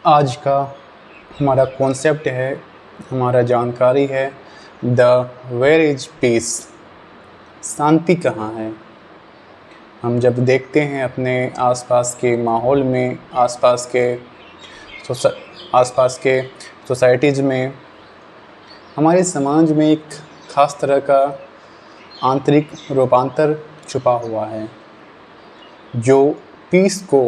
आज का हमारा कॉन्सेप्ट है, हमारा जानकारी है द वेयर इज पीस। शांति कहाँ है। हम जब देखते हैं अपने आसपास के माहौल में, आसपास के सोसाइटीज़ में, हमारे समाज में एक ख़ास तरह का आंतरिक रूपांतर छुपा हुआ है जो पीस को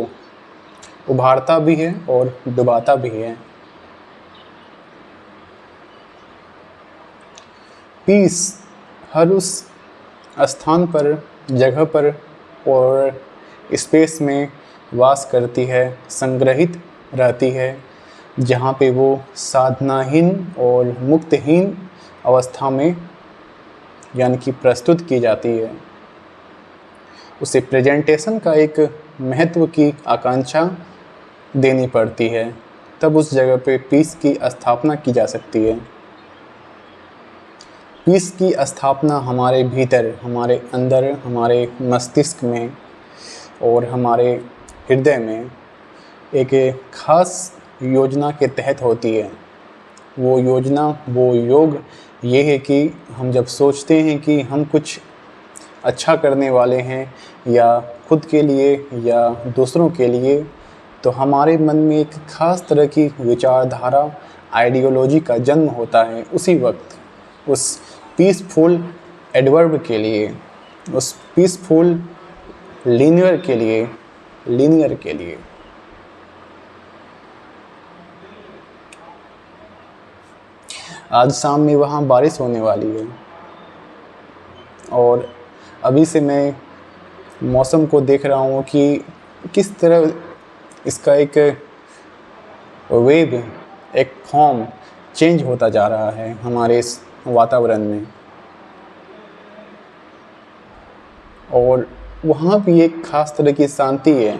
उभारता भी है और डुबाता भी है। पीस हर उस स्थान पर, जगह पर और स्पेस में वास करती है, संग्रहित रहती है, जहाँ पे वो साधनाहीन और मुक्तहीन अवस्था में यानी कि प्रस्तुत की जाती है। उसे प्रेजेंटेशन का एक महत्व की आकांक्षा देनी पड़ती है, तब उस जगह पे पीस की स्थापना की जा सकती है। पीस की स्थापना हमारे भीतर, हमारे अंदर, हमारे मस्तिष्क में और हमारे हृदय में एक खास योजना के तहत होती है। वो योजना, वो योग ये है कि हम जब सोचते हैं कि हम कुछ अच्छा करने वाले हैं, या खुद के लिए या दूसरों के लिए, तो हमारे मन में एक ख़ास तरह की विचारधारा, आइडियोलॉजी का जन्म होता है। उसी वक्त उस पीसफुल एडवर्ब के लिए, उस पीसफुल लीनियर के लिए आज शाम में वहाँ बारिश होने वाली है और अभी से मैं मौसम को देख रहा हूँ कि किस तरह इसका एक वेव, एक फॉर्म चेंज होता जा रहा है हमारे इस वातावरण में। और वहाँ भी एक ख़ास तरह की शांति है,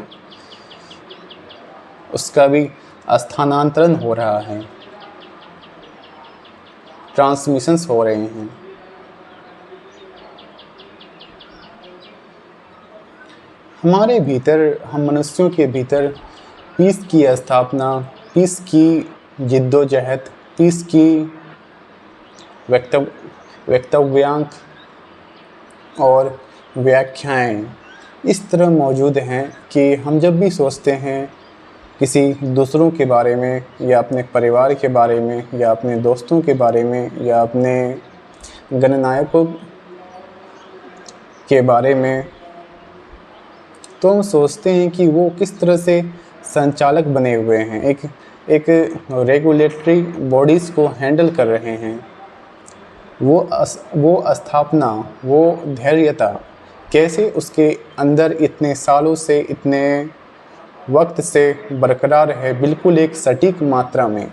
उसका भी स्थानांतरण हो रहा है, ट्रांसमिशंस हो रहे हैं। हमारे भीतर, हम मनुष्यों के भीतर पीस की स्थापना, पीस की जिद्दोजहद, पीस की वक्तव्यांक और व्याख्याएं इस तरह मौजूद हैं कि हम जब भी सोचते हैं किसी दूसरों के बारे में, या अपने परिवार के बारे में, या अपने दोस्तों के बारे में, या अपने गणनायकों के बारे में, तो हम सोचते हैं कि वो किस तरह से संचालक बने हुए हैं, एक रेगुलेटरी बॉडीज़ को हैंडल कर रहे हैं। वो स्थापना, वो धैर्यता कैसे उसके अंदर इतने सालों से, इतने वक्त से बरकरार है, बिल्कुल एक सटीक मात्रा में।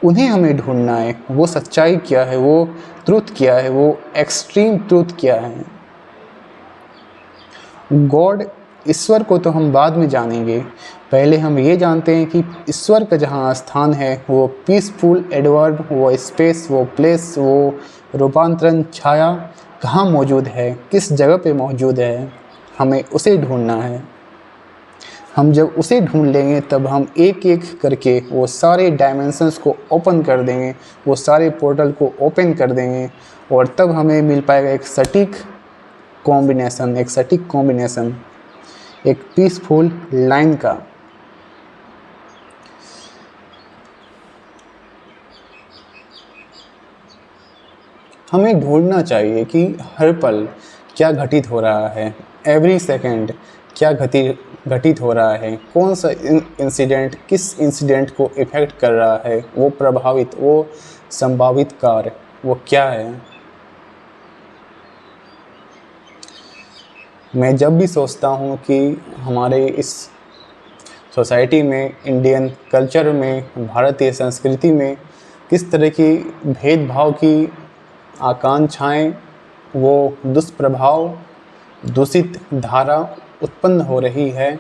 उन्हें हमें ढूंढना है, वो सच्चाई क्या है, वो ट्रुथ क्या है, वो एक्सट्रीम ट्रुथ क्या है। गॉड, ईश्वर को तो हम बाद में जानेंगे, पहले हम ये जानते हैं कि ईश्वर का जहाँ स्थान है, वो पीसफुल एडवर्ब, वो स्पेस, वो प्लेस, वो रूपांतरण छाया कहाँ मौजूद है, किस जगह पे मौजूद है, हमें उसे ढूंढना है। हम जब उसे ढूंढ लेंगे तब हम एक एक करके वो सारे डायमेंशंस को ओपन कर देंगे, वो सारे पोर्टल को ओपन कर देंगे, और तब हमें मिल पाएगा एक सटीक कॉम्बिनेशन, एक पीसफुल लाइन का। हमें ढूंढना चाहिए कि हर पल क्या घटित हो रहा है, एवरी सेकेंड क्या घटित हो रहा है, कौन सा इंसिडेंट किस इंसिडेंट को इफ़ेक्ट कर रहा है, वो प्रभावित, वो संभावित कार्य वो क्या है। मैं जब भी सोचता हूँ कि हमारे इस सोसाइटी में, इंडियन कल्चर में, भारतीय संस्कृति में किस तरह की भेदभाव की आकांक्षाएं, वो दुष्प्रभाव, दूषित धारा उत्पन्न हो रही है,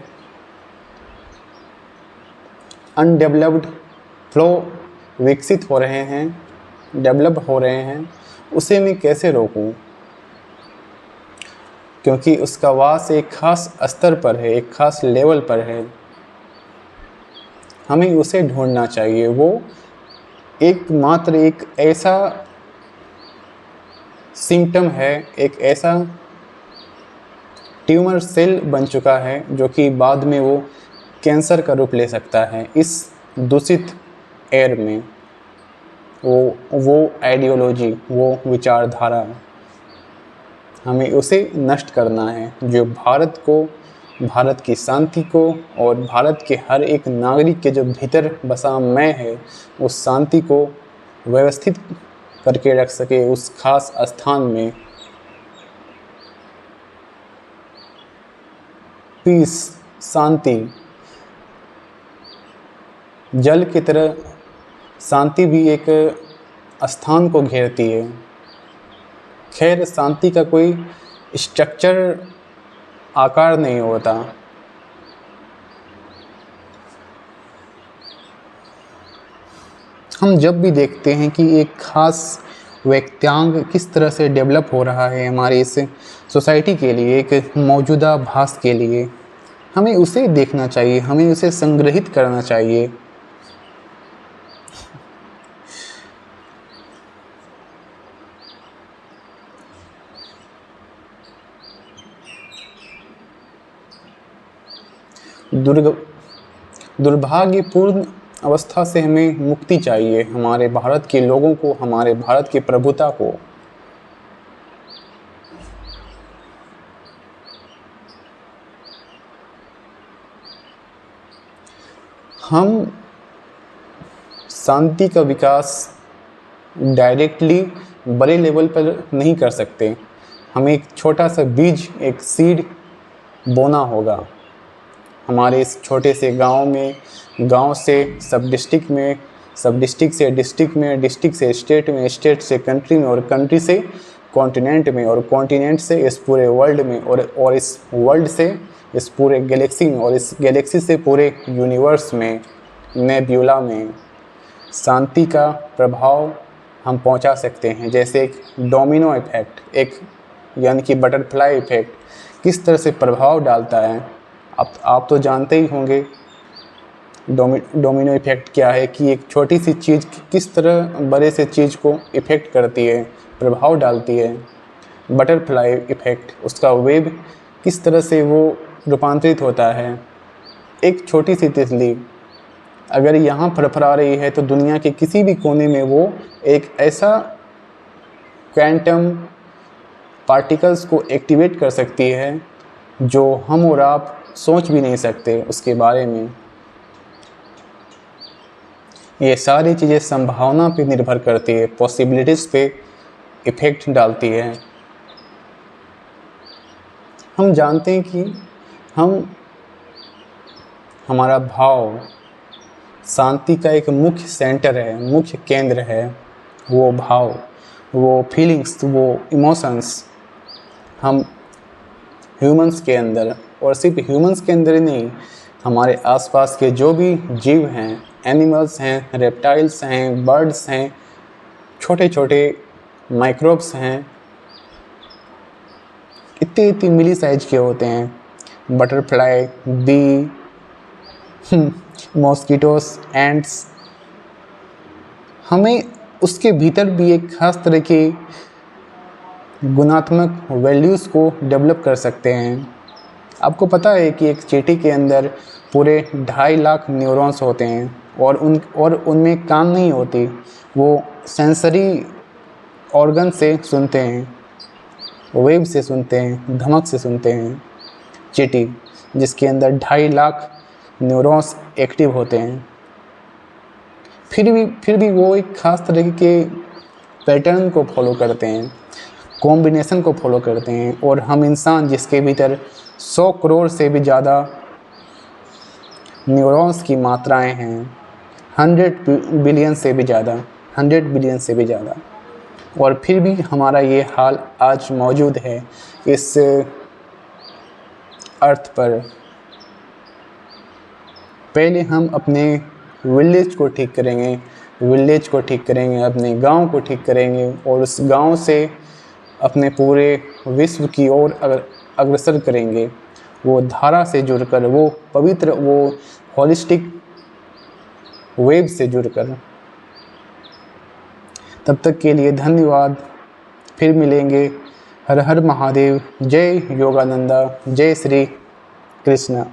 अनडेवलप्ड फ्लो विकसित हो रहे हैं, डेवलप हो रहे हैं, उसे मैं कैसे रोकूं? क्योंकि उसका वास एक ख़ास स्तर पर है, एक ख़ास लेवल पर है। हमें उसे ढूंढना चाहिए। वो एकमात्र एक ऐसा सिम्टम है, एक ऐसा ट्यूमर सेल बन चुका है जो कि बाद में वो कैंसर का रूप ले सकता है। इस दूषित एयर में वो आइडियोलॉजी, वो विचारधारा, हमें उसे नष्ट करना है जो भारत को, भारत की शांति को और भारत के हर एक नागरिक के जो भीतर बसा मैं है, उस शांति को व्यवस्थित करके रख सके उस खास स्थान में। पीस, शांति, जल की तरह शांति भी एक स्थान को घेरती है। खैर, शांति का कोई स्ट्रक्चर, आकार नहीं होता। हम जब भी देखते हैं कि एक खास व्यक्त्यांग किस तरह से डेवलप हो रहा है हमारी इस सोसाइटी के लिए, एक मौजूदा भास के लिए, हमें उसे देखना चाहिए, हमें उसे संग्रहित करना चाहिए। दुर्भाग्यपूर्ण अवस्था से हमें मुक्ति चाहिए, हमारे भारत के लोगों को, हमारे भारत की प्रभुता को। हम शांति का विकास डायरेक्टली बड़े लेवल पर नहीं कर सकते। हमें एक छोटा सा बीज, एक सीड बोना होगा। हमारे इस छोटे से गांव में, गांव से सब डिस्ट्रिक्ट में, सब डिस्ट्रिक्ट से डिस्ट्रिक्ट में, डिस्ट्रिक्ट से स्टेट में, स्टेट से कंट्री में, और कंट्री से कॉन्टिनेंट में, और कॉन्टिनेंट से इस पूरे वर्ल्ड में, और इस वर्ल्ड से इस पूरे गैलेक्सी में, और इस गैलेक्सी से पूरे यूनिवर्स में, नेब्यूला में शांति का प्रभाव हम पहुंचा सकते हैं। जैसे एक डोमिनो इफेक्ट, एक यानी कि बटरफ्लाई इफेक्ट किस तरह से प्रभाव डालता है, आप तो जानते ही होंगे डोमिनो इफेक्ट क्या है, कि एक छोटी सी चीज़ किस तरह बड़े से चीज़ को इफ़ेक्ट करती है, प्रभाव डालती है। बटरफ्लाई इफेक्ट, उसका वेब किस तरह से वो रूपांतरित होता है। एक छोटी सी तितली अगर यहाँ फड़फड़ा रही है तो दुनिया के किसी भी कोने में वो एक ऐसा क्वांटम पार्टिकल्स को एक्टिवेट कर सकती है जो हम और आप सोच भी नहीं सकते उसके बारे में। ये सारी चीज़ें संभावना पे निर्भर करती है, पॉसिबिलिटीज़ पे इफ़ेक्ट डालती है। हम जानते हैं कि हमारा भाव शांति का एक मुख्य सेंटर है, मुख्य केंद्र है। वो भाव, वो फीलिंग्स, वो इमोशंस हम ह्यूमंस के अंदर, और सिर्फ ह्यूमंस के अंदर ही नहीं, हमारे आसपास के जो भी जीव हैं, एनिमल्स हैं, रेप्टाइल्स हैं, बर्ड्स हैं, छोटे छोटे माइक्रोब्स हैं, इतने मिली साइज के होते हैं। बटरफ्लाई, बी, मॉस्किटोस, एंट्स, हमें उसके भीतर भी एक खास तरह के गुणात्मक वैल्यूज़ को डेवलप कर सकते हैं। आपको पता है कि एक चींटी के अंदर पूरे 2.5 लाख न्यूरॉन्स होते हैं, और उनमें कान नहीं होती, वो सेंसरी ऑर्गन से सुनते हैं, वेव से सुनते हैं, धमक से सुनते हैं। चींटी जिसके अंदर 2.5 लाख न्यूरॉन्स एक्टिव होते हैं, फिर भी वो एक खास तरह के पैटर्न को फॉलो करते हैं, कॉम्बिनेशन को फॉलो करते हैं। और हम इंसान जिसके भीतर 100 करोड़ से भी ज़्यादा न्यूरॉन्स की मात्राएं हैं, 100 बिलियन से भी ज़्यादा, 100 बिलियन से भी ज़्यादा, और फिर भी हमारा ये हाल आज मौजूद है इस अर्थ पर। पहले हम अपने विलेज को ठीक करेंगे, अपने गांव को ठीक करेंगे, और उस गांव से अपने पूरे विश्व की ओर अग्रसर करेंगे। वो धारा से जुड़कर, वो पवित्र, वो होलिस्टिक वेब से जुड़कर। तब तक के लिए धन्यवाद, फिर मिलेंगे। हर हर महादेव। जय योगानंदा, जय श्री कृष्ण।